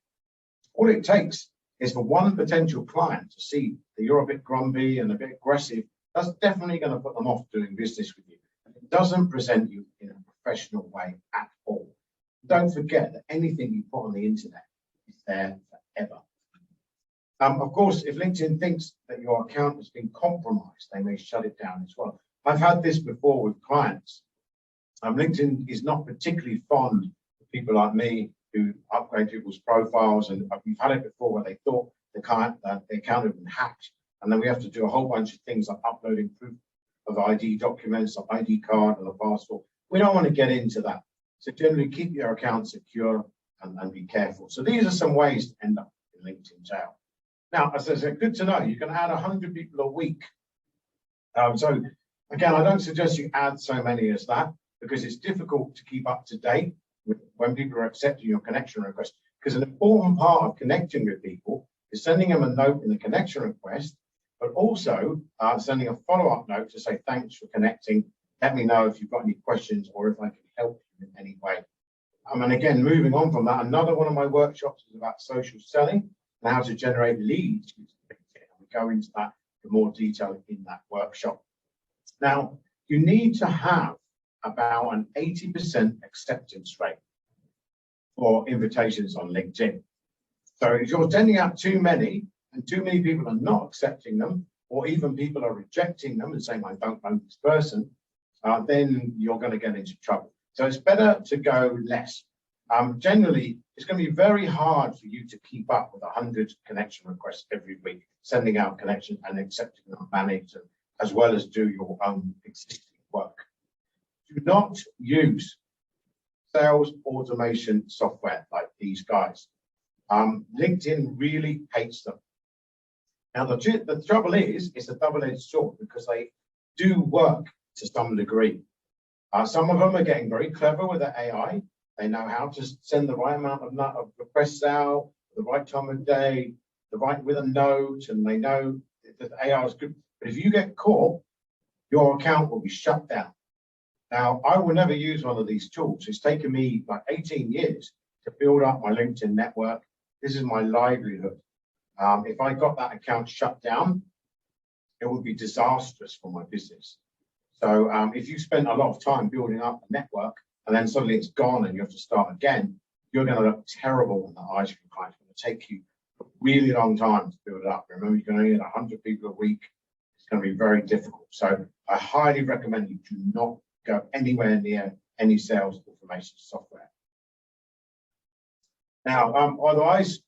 All it takes is for one potential client to see that you're a bit grumpy and a bit aggressive. That's definitely going to put them off doing business with you. It doesn't present you in a professional way at all. Don't forget that anything you put on the internet is there forever. Of course, if LinkedIn thinks that your account has been compromised, they may shut it down as well. I've had this before with clients. LinkedIn is not particularly fond of people like me who upgrade people's profiles, and we've had it before where they thought the account had been hacked, and then we have to do a whole bunch of things like uploading proof of ID documents, an ID card, and a passport. We don't want to get into that. So generally keep your account secure and be careful. So these are some ways to end up in LinkedIn jail. Now, as I said, good to know, you can add 100 people a week. So again, I don't suggest you add so many as that, because it's difficult to keep up to date with when people are accepting your connection request. Because an important part of connecting with people is sending them a note in the connection request, but also sending a follow-up note to say, thanks for connecting. Let me know if you've got any questions or if I can help you in any way. And again, moving on from that, another one of my workshops is about social selling and how to generate leads. We go into that in more detail in that workshop. Now, you need to have about an 80% acceptance rate for invitations on LinkedIn. So if you're sending out too many and too many people are not accepting them, or even people are rejecting them and saying, I don't know this person, then you're going to get into trouble. So it's better to go less. Generally, it's going to be very hard for you to keep up with 100 connection requests every week, sending out connections and accepting them, manage them, as well as do your own existing work. Do not use sales automation software like these guys. LinkedIn really hates them. Now, the trouble is, it's a double-edged sword because they do work to some degree. Some of them are getting very clever with their AI. They know how to send the right amount of requests out, the right time of day, with a note, and they know that the AI is good. But if you get caught, your account will be shut down. Now, I will never use one of these tools. It's taken me like 18 years to build up my LinkedIn network. This is my livelihood. If I got that account shut down, it would be disastrous for my business. So if you spend a lot of time building up a network and then suddenly it's gone and you have to start again, you're going to look terrible in the eyes of your clients. It's going to take you a really long time to build it up. Remember, you can only get 100 people a week. It's going to be very difficult. So I highly recommend you do not go anywhere near any sales automation software. Now, otherwise,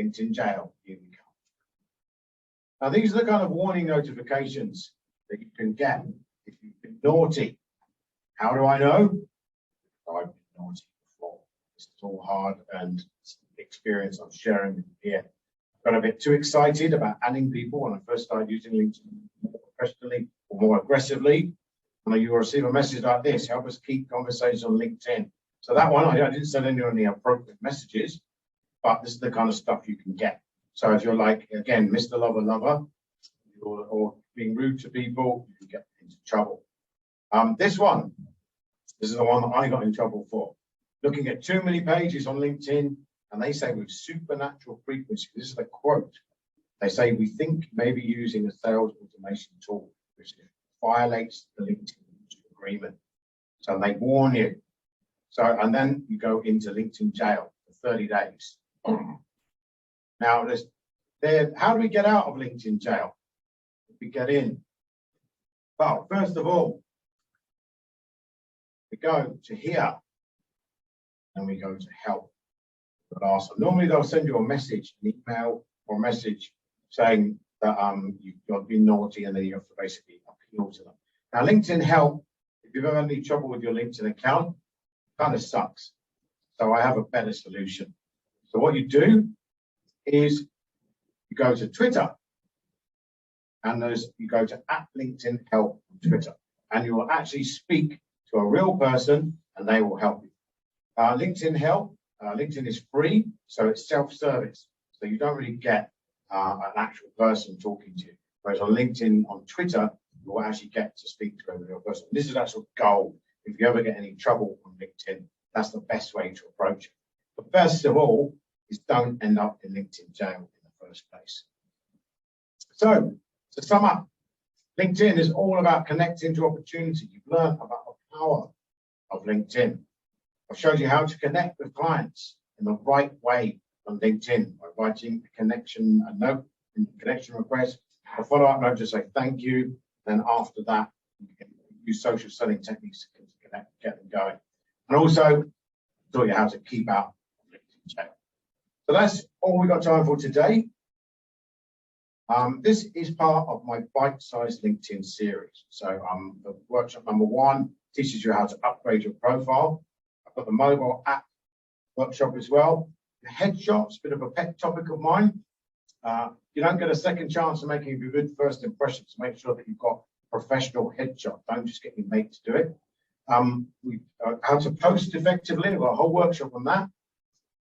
LinkedIn jail, here we go. Now, these are the kind of warning notifications that you can get if you've been naughty. How do I know? I've been naughty before. This is all hard-earned experience I'm sharing with you here. I got a bit too excited about adding people when I first started using LinkedIn more professionally or more aggressively. And you will receive a message like this: help us keep conversations on LinkedIn. So that one, I didn't send any appropriate messages. but this is the kind of stuff you can get. So if you're like, again, Mr. Lover, or being rude to people, you can get into trouble. This is the one that I got in trouble for. Looking at too many pages on LinkedIn, and they say with supernatural frequency, this is a quote. They say, we think maybe using a sales automation tool, which violates the LinkedIn agreement. So they warn you. So, and then you go into LinkedIn jail for 30 days. Now, how do we get out of LinkedIn jail? We get in. Well, first of all, we go to here, and we go to help. Normally, they'll send you a message, an email, or a message saying that you've been naughty, and then you have to basically appeal to them. Now, LinkedIn Help, if you've ever had any trouble with your LinkedIn account, kind of sucks. So I have a better solution. So what you do is you go to Twitter, and you go to @LinkedIn Help on Twitter, and you will actually speak to a real person, and they will help you. LinkedIn Help, LinkedIn is free, so it's self-service. So you don't really get an actual person talking to you. Whereas on LinkedIn, on Twitter, you will actually get to speak to a real person. This is actual gold. If you ever get any trouble on LinkedIn, that's the best way to approach it. But first of all, is don't end up in LinkedIn jail in the first place. So to sum up, LinkedIn is all about connecting to opportunity. You've learned about the power of LinkedIn. I've showed you how to connect with clients in the right way on LinkedIn by writing a connection, a note, a connection request, a follow-up note to say thank you. Then after that, you can use social selling techniques to connect, get them going. And also taught you how to keep out of LinkedIn jail. So that's all we got time for today. This is part of my bite-sized LinkedIn series. So the workshop number 1 teaches you how to upgrade your profile. I've got the mobile app workshop as well. The headshots, a bit of a pet topic of mine. You don't get a second chance of making a good first impression, so make sure that you've got a professional headshot. Don't just get your mate to do it. How to post effectively, we've got a whole workshop on that.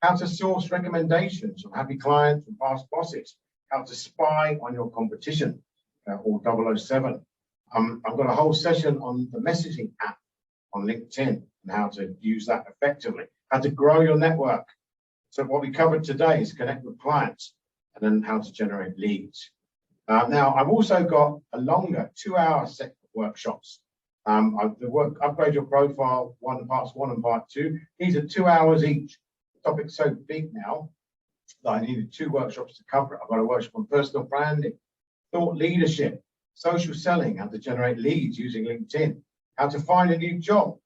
How to source recommendations from happy clients and past bosses. How to spy on your competition, or 007. I've got a whole session on the messaging app on LinkedIn and how to use that effectively. How to grow your network. So what we covered today is connect with clients and then how to generate leads. Now, I've also got a longer 2-hour set of workshops. Upgrade your profile, parts 1 and part 2. These are 2 hours each. The topic's so big now that I needed 2 workshops to cover it. I've got a workshop on personal branding, thought leadership, social selling, how to generate leads using LinkedIn, how to find a new job,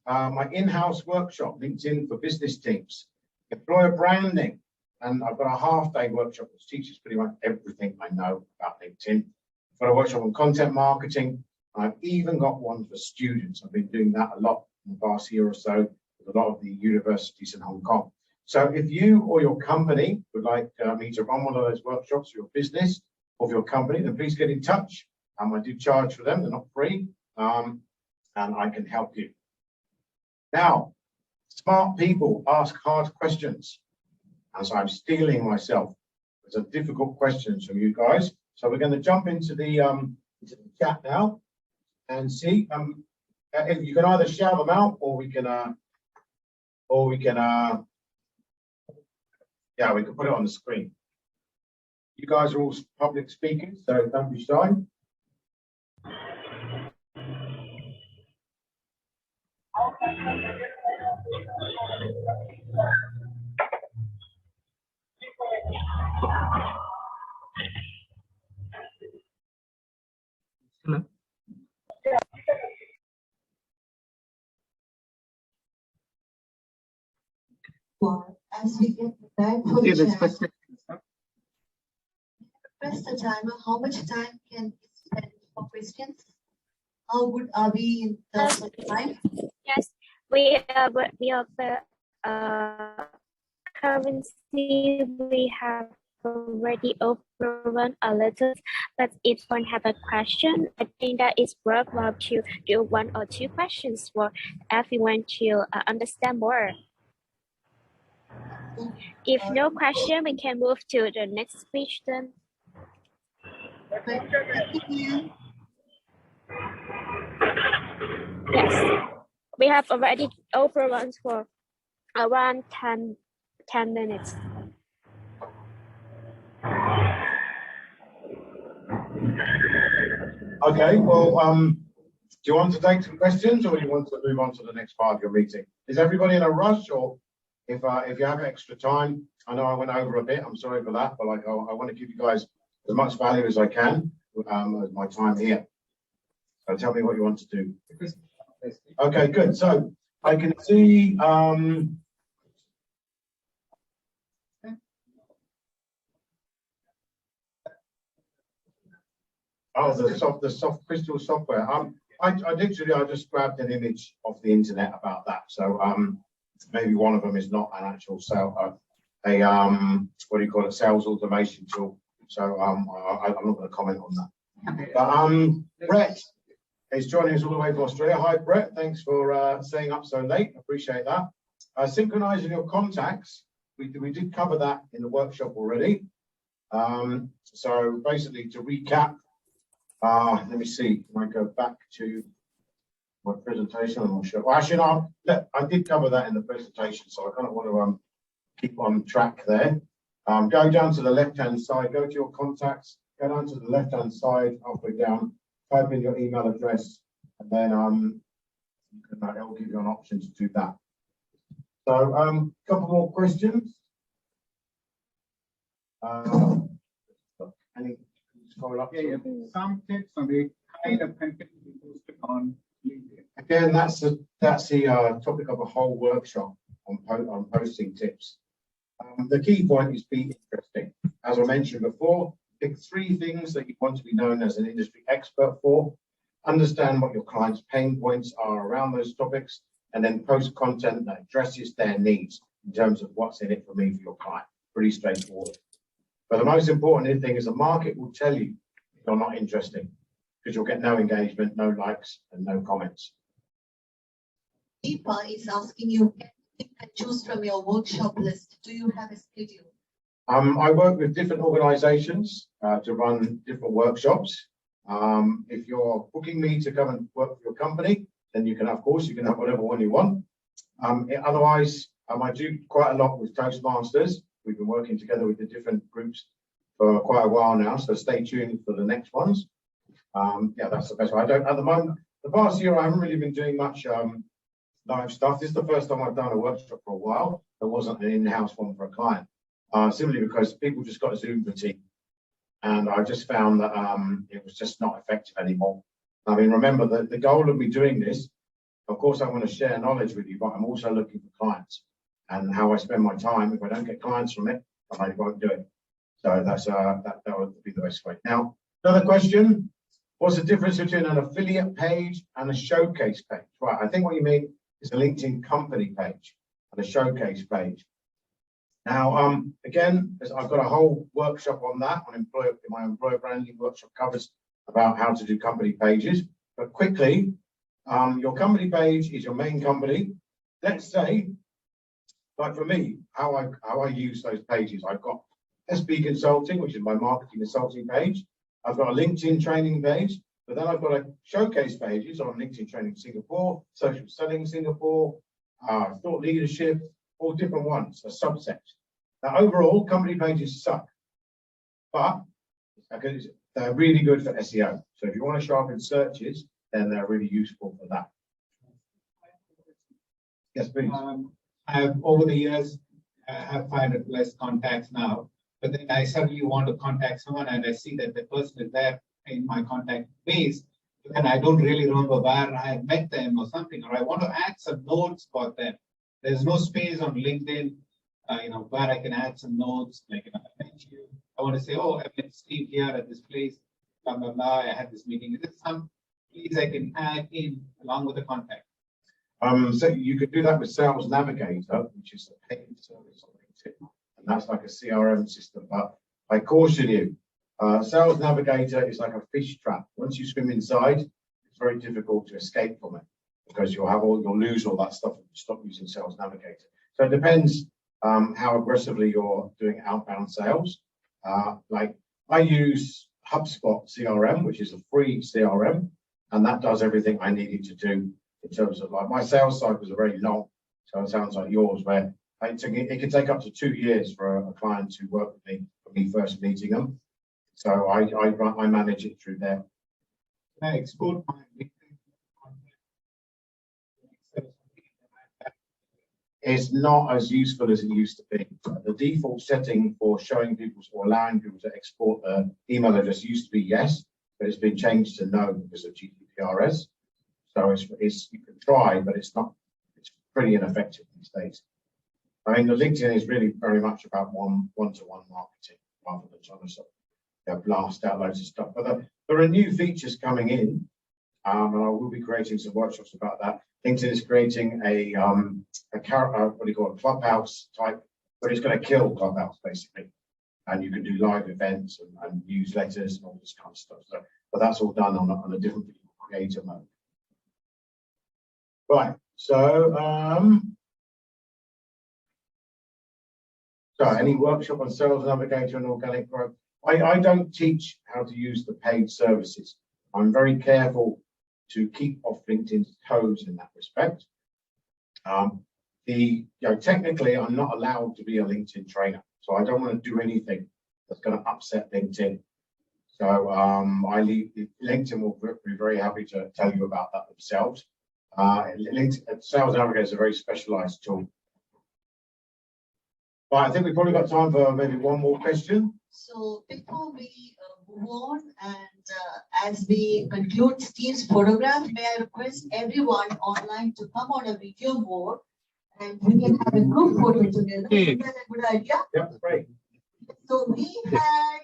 my in-house workshop, LinkedIn for business teams, employer branding, and I've got a half-day workshop which teaches pretty much everything I know about LinkedIn. I've got a workshop on content marketing, and I've even got one for students. I've been doing that a lot in the past year or so with a lot of the universities in Hong Kong. So if you or your company would like me to run one of those workshops for your business or for your company, then please get in touch. I do charge for them, they're not free, and I can help you. Now, smart people ask hard questions. And so I'm stealing myself with some difficult questions from you guys. So we're going to jump into the chat now and see if you can either shout them out, or we can yeah, we can put it on the screen. You guys are all public speakers, so don't be shy. Hello. Well, as we get prepared for the chat, press the timer. How much time can we spend for questions? How good are we in terms of time? Yes, we are currently we have already overrun a little, but if one have a question, I think that it's worthwhile to do 1 or 2 questions for everyone to understand more. If no question, we can move to the next speech then. Thank you, Ian. Yes, we have already overrun for around 10 minutes. Okay, well, do you want to take some questions or you want to move on to the next part of your meeting? Is everybody in a rush, or if you have extra time? I know I went over a bit, I'm sorry for that, but like I want to give you guys as much value as I can as my time here. So tell me what you want to do. Okay, good. So I can see oh, the soft crystal software. I just grabbed an image off the internet about that. So maybe one of them is not an actual what do you call it, sales automation tool. So I'm not going to comment on that. But Brett is joining us all the way from Australia. Hi Brett, thanks for staying up so late. Appreciate that. Synchronizing your contacts. We did cover that in the workshop already. So basically, to recap. Let me see. Can I go back to my presentation? I'm not sure. Well, actually, no, I did cover that in the presentation, so I kind of want to keep on track there. Go down to the left-hand side, go to your contacts, go down to the left-hand side, halfway down, type in your email address, and then it will give you an option to do that. So, a couple more questions. Any? Yeah. Some tips on the kind of content we posted on LinkedIn. Again, that's the topic of a whole workshop on posting tips. The key point is be interesting. As I mentioned before, pick 3 things that you want to be known as an industry expert for. Understand what your clients' pain points are around those topics, and then post content that addresses their needs in terms of what's in it for me, for your client. Pretty straightforward. But the most important thing is the market will tell you if you're not interesting, because you'll get no engagement, no likes, and no comments. Deepa is asking you, pick and choose from your workshop list. Do you have a schedule? I work with different organizations to run different workshops. If you're booking me to come and work for your company, then you can, of course, you can have whatever one you want. Otherwise, I do quite a lot with Toastmasters. We've been working together with the different groups for quite a while now, so stay tuned for the next ones. Yeah, that's the best way. At the moment, the past year, I haven't really been doing much live stuff. This is the first time I've done a workshop for a while. There wasn't an in-house one for a client, simply because people just got a Zoom fatigue. And I just found that it was just not effective anymore. I mean, remember that the goal of me doing this, of course, I want to share knowledge with you, but I'm also looking for clients. And how I spend my time, if I don't get clients from it, I won't do it. So that's that would be the best way. Now, another question: what's the difference between an affiliate page and a showcase page? Right, I think what you mean is a LinkedIn company page and a showcase page. Now, again, I've got a whole workshop on that. My employer branding workshop covers about how to do company pages. But quickly, your company page is your main company. Let's say, like for me, how I use those pages. I've got SB Consulting, which is my marketing consulting page. I've got a LinkedIn training page, but then I've got a showcase pages on LinkedIn Training Singapore, Social Selling Singapore, Thought Leadership, all different ones, a subset. Now, overall, company pages suck, but they're really good for SEO. So if you want to show up in searches, then they're really useful for that. Yes, please. I've over the years, I have 500 plus contacts now, but then I suddenly want to contact someone and I see that the person is there in my contact base, and I don't really remember where I had met them or something, or I want to add some notes for them. There's no space on LinkedIn, where I can add some notes, like, I met you. I want to say, oh, I met Steve here at this place, blah, blah, blah. I had this meeting. Is there some please I can add in along with the contact? So you could do that with Sales Navigator, which is a paid service on LinkedIn, and that's like a CRM system. But I caution you, Sales Navigator is like a fish trap. Once you swim inside, it's very difficult to escape from it because you'll lose all that stuff if you stop using Sales Navigator. So it depends how aggressively you're doing outbound sales. Like I use HubSpot CRM, which is a free CRM, and that does everything I needed to do in terms of like my sales cycles are very long. So it sounds like yours, where it can take up to 2 years for a client to work with me for me first meeting them. So I manage it through there. Can I export my LinkedIn content? It's not as useful as it used to be. The default setting for showing people or allowing people to export their email address used to be yes, but it's been changed to no because of GDPRs. So it's you can try, but it's pretty ineffective these days. I mean, the LinkedIn is really very much about one-to-one marketing rather than trying to sort of blast out loads of stuff. But there are new features coming in, and I will be creating some workshops about that. LinkedIn is creating a what do you call it, Clubhouse type, but it's going to kill Clubhouse basically. And you can do live events and newsletters and all this kind of stuff. So, but that's all done on a different creator mode. Right. So, any workshop on Sales Navigator and organic growth? I don't teach how to use the paid services. I'm very careful to keep off LinkedIn's toes in that respect. Technically, I'm not allowed to be a LinkedIn trainer, so I don't want to do anything that's going to upset LinkedIn. So LinkedIn will be very happy to tell you about that themselves. Sales Navigator is a very specialized tool. Right, I think we've probably got time for maybe one more question. So before we move on and as we conclude Steve's photograph, may I request everyone online to come on a video mode and we can have a group photo together. Is that a good idea? Yeah, great. So we had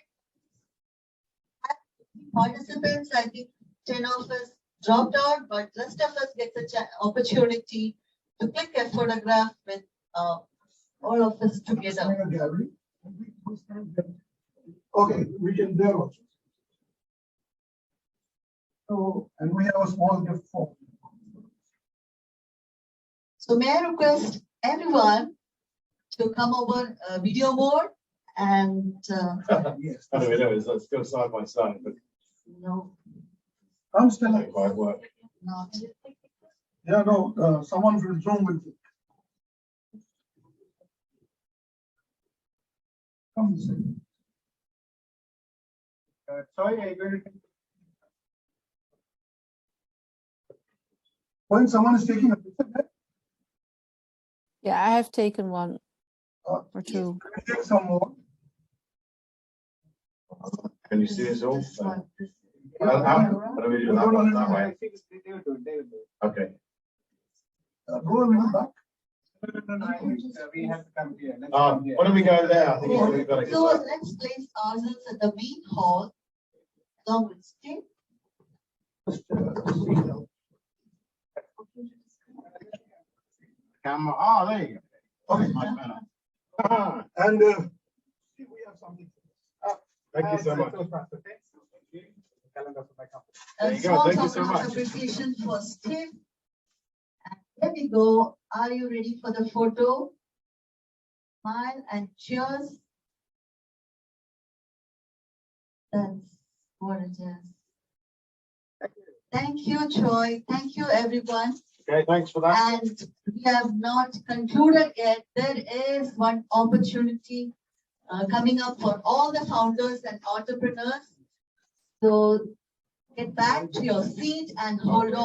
participants, I think 10 of us dropped out, but rest of us get the opportunity to click a photograph with all of us together. Okay, we can there also. So, and we have a small gift form. So may I request everyone to come over video mode and Yes. I don't know, it's still side by side, but no, I'm still. it might work. not. Yeah, no, someone from Zoom will. Come see. Sorry, I will. When someone is taking a picture, Yeah, I have taken one or two. can you take some more? Can you see us all? This one, this- How do we do that way? Okay. Go a little back. We have to come here. Let's Why come here. don't we go there? I think we've got to So get let's place ourselves at the main hall along with Steve. camera. Oh, there you go. Okay. Much better. And we have something. Thank you so much. There A you go. small Thank you so token of much. appreciation for Steve. And there we go. Are you ready for the photo? Smile and cheers. That's what it is. Thank you, Troy. Thank you, everyone. Okay, thanks for that. And we have not concluded yet. There is one opportunity coming up for all the founders and entrepreneurs. So get back to your seat and hold on.